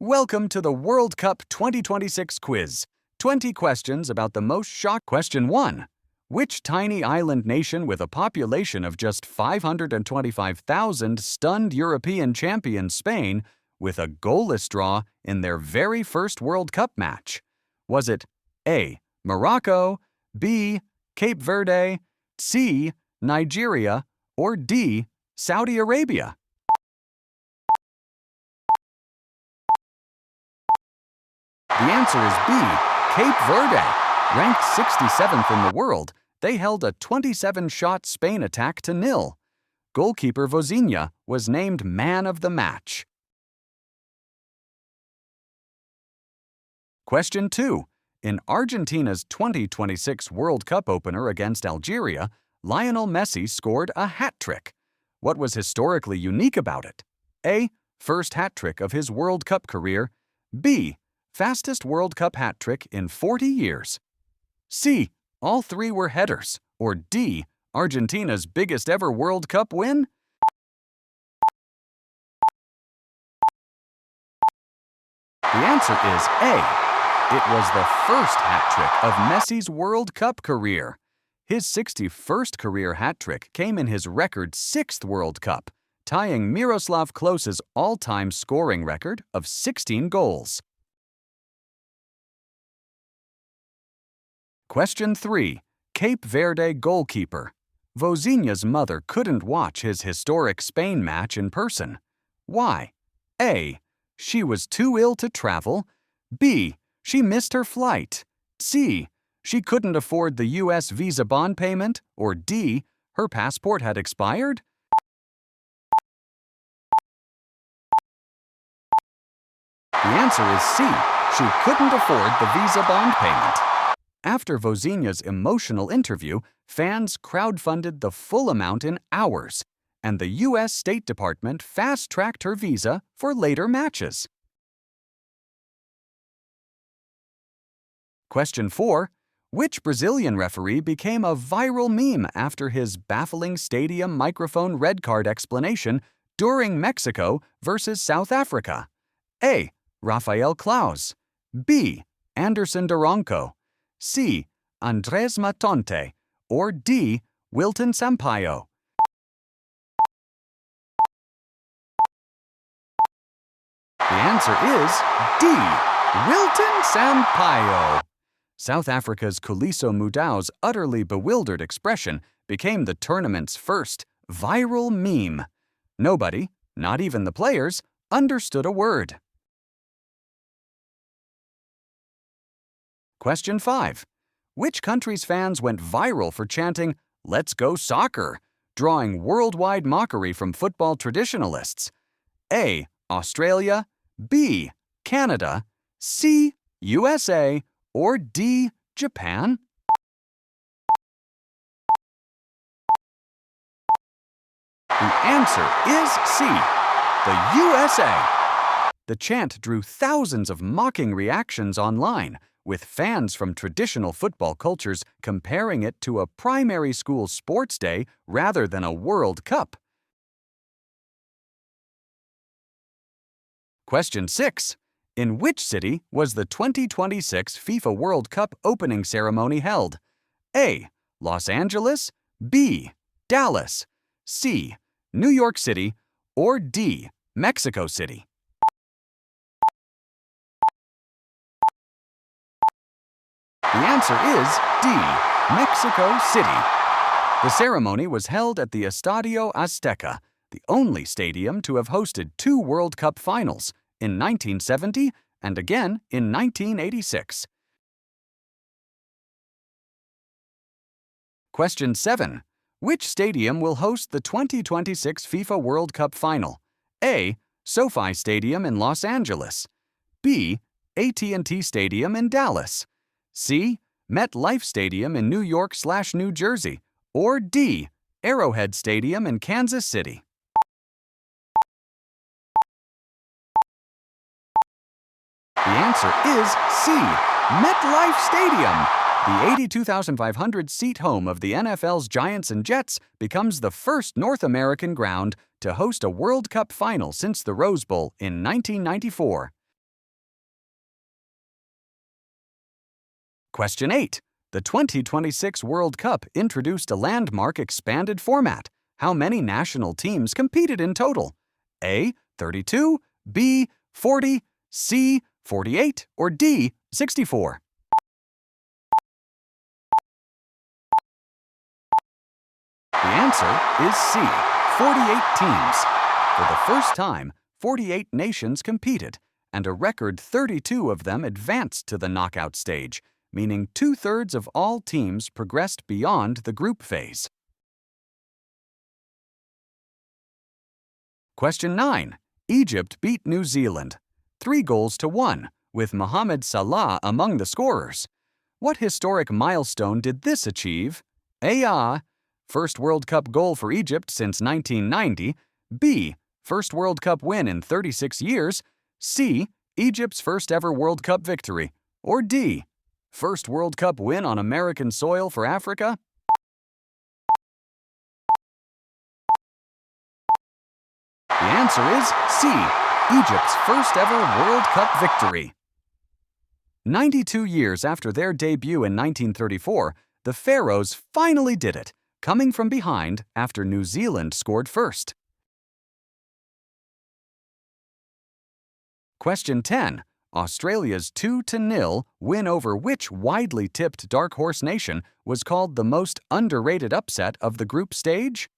Welcome to the World Cup 2026 quiz. 20 questions about the most shock. Question 1. Which tiny island nation with a population of just 525,000 stunned European champion Spain with a goalless draw in their very first World Cup match? Was it A. Morocco, B. Cape Verde, C. Nigeria, or D. Saudi Arabia? The answer is B. Cape Verde. Ranked 67th in the world, they held a 27-shot Spain attack to 0. Goalkeeper Vozinha was named man of the match. Question 2. In Argentina's 2026 World Cup opener against Algeria, Lionel Messi scored a hat-trick. What was historically unique about it? A. First hat-trick of his World Cup career. B. Fastest World Cup hat-trick in 40 years. C. All three were headers. Or D. Argentina's biggest ever World Cup win? The answer is A. It was the first hat-trick of Messi's World Cup career. His 61st career hat-trick came in his record 6th World Cup, tying Miroslav Klose's all-time scoring record of 16 goals. Question 3. Cape Verde goalkeeper. Vozinha's mother couldn't watch his historic Spain match in person. Why? A. She was too ill to travel. B. She missed her flight. C. She couldn't afford the U.S. visa bond payment. Or D. Her passport had expired? The answer is C. She couldn't afford the visa bond payment. After Vozinha's emotional interview, fans crowdfunded the full amount in hours, and the U.S. State Department fast-tracked her visa for later matches. Question 4. Which Brazilian referee became a viral meme after his baffling stadium microphone red card explanation during Mexico versus South Africa? A. Rafael Claus. B. Anderson Daronco. C. Andres Matonte, or D. Wilton Sampaio? The answer is D. Wilton Sampaio. South Africa's Kuliso Mudau's utterly bewildered expression became the tournament's first viral meme. Nobody, not even the players, understood a word. Question 5. Which country's fans went viral for chanting, "Let's go soccer," drawing worldwide mockery from football traditionalists? A. Australia, B. Canada, C. USA, or D. Japan? The answer is C. The USA. The chant drew thousands of mocking reactions online, with fans from traditional football cultures comparing it to a primary school sports day rather than a World Cup. Question 6. In which city was the 2026 FIFA World Cup opening ceremony held? A. Los Angeles, B. Dallas, C. New York City, or D. Mexico City? The answer is D. Mexico City. The ceremony was held at the Estadio Azteca, the only stadium to have hosted 2 World Cup finals, in 1970 and again in 1986. Question 7. Which stadium will host the 2026 FIFA World Cup final? A. SoFi Stadium in Los Angeles. B. AT&T Stadium in Dallas. C. MetLife Stadium in New York/New Jersey, or D. Arrowhead Stadium in Kansas City? The answer is C. MetLife Stadium. The 82,500-seat home of the NFL's Giants and Jets becomes the first North American ground to host a World Cup final since the Rose Bowl in 1994. Question 8. The 2026 World Cup introduced a landmark expanded format. How many national teams competed in total? A. 32, B. 40, C. 48, or D. 64? The answer is C. 48 teams. For the first time, 48 nations competed, and a record 32 of them advanced to the knockout stage, meaning 2/3 of all teams progressed beyond the group phase. Question 9. Egypt beat New Zealand 3-1, with Mohamed Salah among the scorers. What historic milestone did this achieve? A. First World Cup goal for Egypt since 1990. B. First World Cup win in 36 years. C. Egypt's first ever World Cup victory. Or D. First World Cup win on American soil for Africa? The answer is C. Egypt's first ever World Cup victory. 92 years after their debut in 1934, the Pharaohs finally did it, coming from behind after New Zealand scored first. Question 10. Australia's 2-0 win over which widely tipped dark horse nation was called the most underrated upset of the group stage?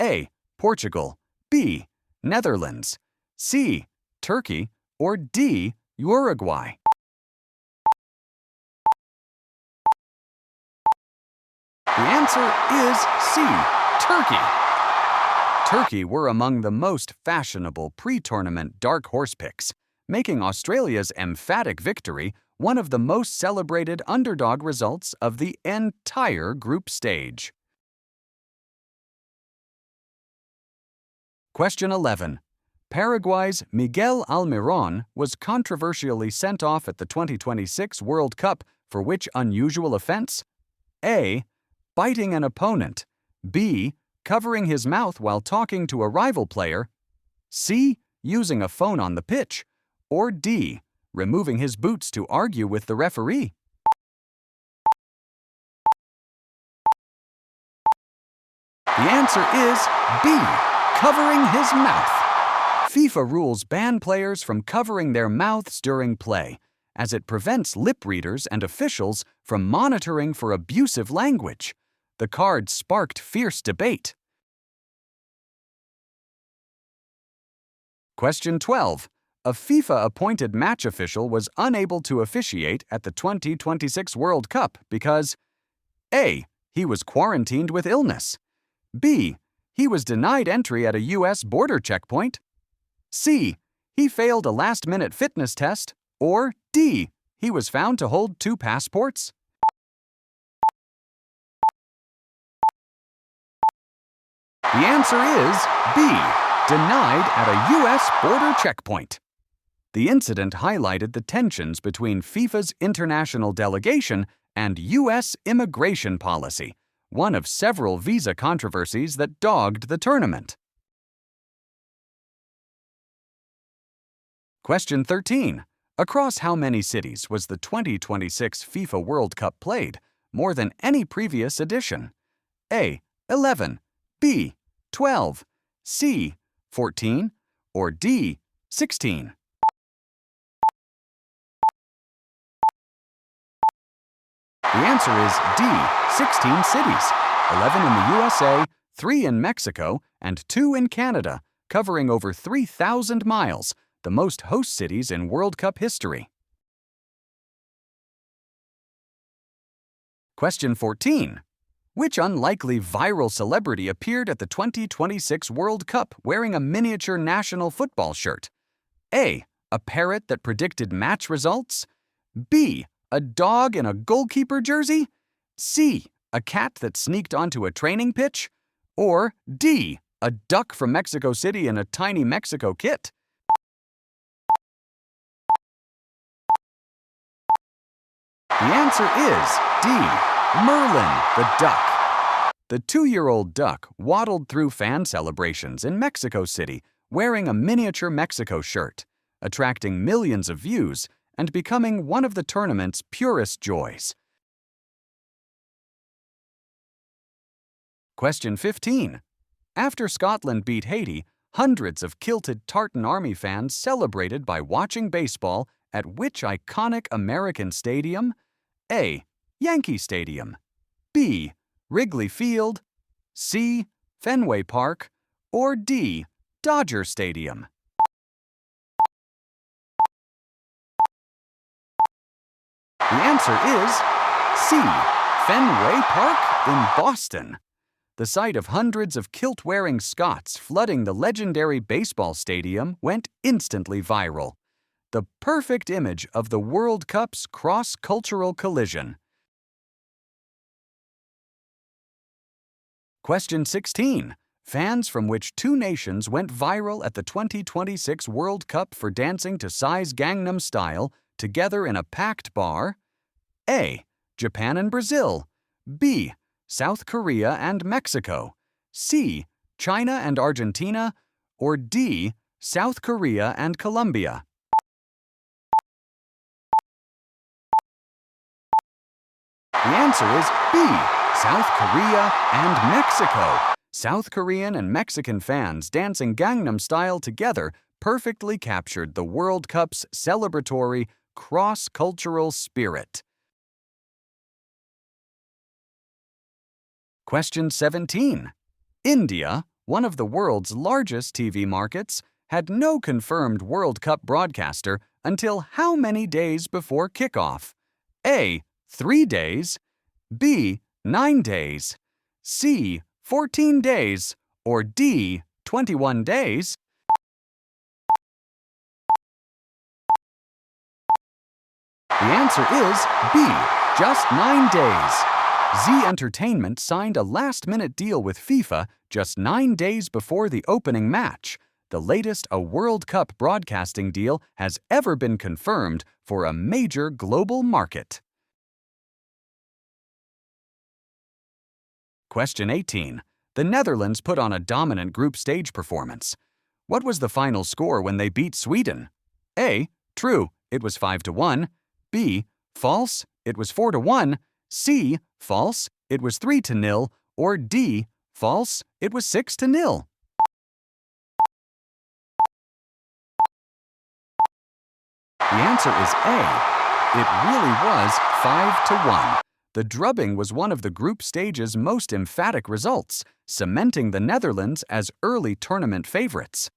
A. Portugal, B. Netherlands, C. Turkey, or D. Uruguay? The answer is C. Turkey. Turkey were among the most fashionable pre-tournament dark horse picks, making Australia's emphatic victory one of the most celebrated underdog results of the entire group stage. Question 11. Paraguay's Miguel Almiron was controversially sent off at the 2026 World Cup for which unusual offense? A. Biting an opponent. B. Covering his mouth while talking to a rival player. C. Using a phone on the pitch. Or D. Removing his boots to argue with the referee? The answer is B. Covering his mouth. FIFA rules ban players from covering their mouths during play, as it prevents lip readers and officials from monitoring for abusive language. The card sparked fierce debate. Question 12. A FIFA-appointed match official was unable to officiate at the 2026 World Cup because A. He was quarantined with illness. B. He was denied entry at a U.S. border checkpoint. C. He failed a last-minute fitness test. Or D. He was found to hold 2 passports. The answer is B. Denied at a U.S. border checkpoint. The incident highlighted the tensions between FIFA's international delegation and U.S. immigration policy, one of several visa controversies that dogged the tournament. Question 13. Across how many cities was the 2026 FIFA World Cup played, more than any previous edition? A. 11, B. 12, C. 14, or D. 16? The answer is D. 16 cities, 11 in the USA, 3 in Mexico, and 2 in Canada, covering over 3,000 miles, the most host cities in World Cup history. Question 14. Which unlikely viral celebrity appeared at the 2026 World Cup wearing a miniature national football shirt? A. A parrot that predicted match results. B. A dog in a goalkeeper jersey. C. A cat that sneaked onto a training pitch. Or D. A duck from Mexico City in a tiny Mexico kit. The answer is D. Merlin the duck. The 2-year-old duck waddled through fan celebrations in Mexico City wearing a miniature Mexico shirt, attracting millions of views and becoming one of the tournament's purest joys. Question 15. After Scotland beat Haiti, hundreds of kilted Tartan Army fans celebrated by watching baseball at which iconic American stadium? A. Yankee Stadium. B. Wrigley Field. C. Fenway Park. Or D. Dodger Stadium. The answer is C. Fenway Park in Boston. The sight of hundreds of kilt-wearing Scots flooding the legendary baseball stadium went instantly viral. The perfect image of the World Cup's cross-cultural collision. Question 16. Fans from which two nations went viral at the 2026 World Cup for dancing to Psy's Gangnam Style together in a packed bar? A. Japan and Brazil. B. South Korea and Mexico. C. China and Argentina. Or D. South Korea and Colombia. The answer is B. South Korea and Mexico. South Korean and Mexican fans dancing Gangnam Style together perfectly captured the World Cup's celebratory, cross-cultural spirit. Question 17. India, one of the world's largest TV markets, had no confirmed World Cup broadcaster until how many days before kickoff? A. 3 days. B. 9 days. C. 14 days. Or D. 21 days. The answer is B. Just 9 days. Z Entertainment signed a last-minute deal with FIFA just 9 days before the opening match, the latest a World Cup broadcasting deal has ever been confirmed for a major global market. Question 18. The Netherlands put on a dominant group stage performance. What was the final score when they beat Sweden? A. True, it was 5-1. B. False, it was 4-1. C. False, it was 3-0. Or D. False, it was 6-0. The answer is A. It really was 5-1. The drubbing was one of the group stage's most emphatic results, cementing the Netherlands as early tournament favorites.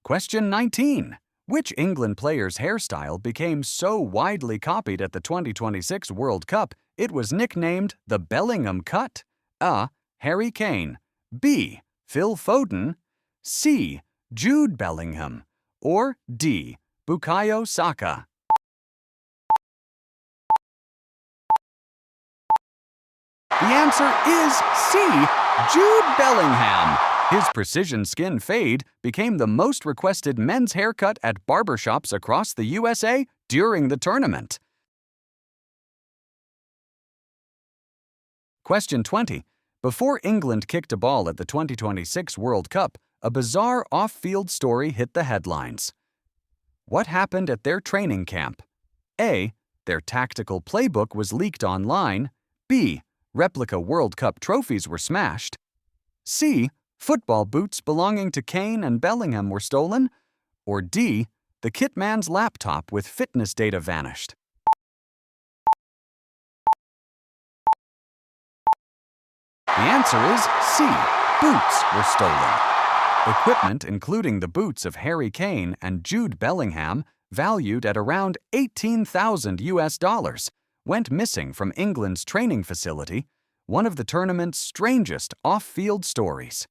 Question 19. Which England player's hairstyle became so widely copied at the 2026 World Cup it was nicknamed the Bellingham cut? A. Harry Kane. B. Phil Foden. C. Jude Bellingham. Or D. Bukayo Saka. The answer is C. Jude Bellingham. His precision skin fade became the most requested men's haircut at barbershops across the USA during the tournament. Question 20. Before England kicked a ball at the 2026 World Cup, a bizarre off-field story hit the headlines. What happened at their training camp? A. Their tactical playbook was leaked online. B. Replica World Cup trophies were smashed. C. Football boots belonging to Kane and Bellingham were stolen. Or D. The kitman's laptop with fitness data vanished. The answer is C. Boots were stolen. Equipment, including the boots of Harry Kane and Jude Bellingham, valued at around $18,000, went missing from England's training facility, one of the tournament's strangest off-field stories.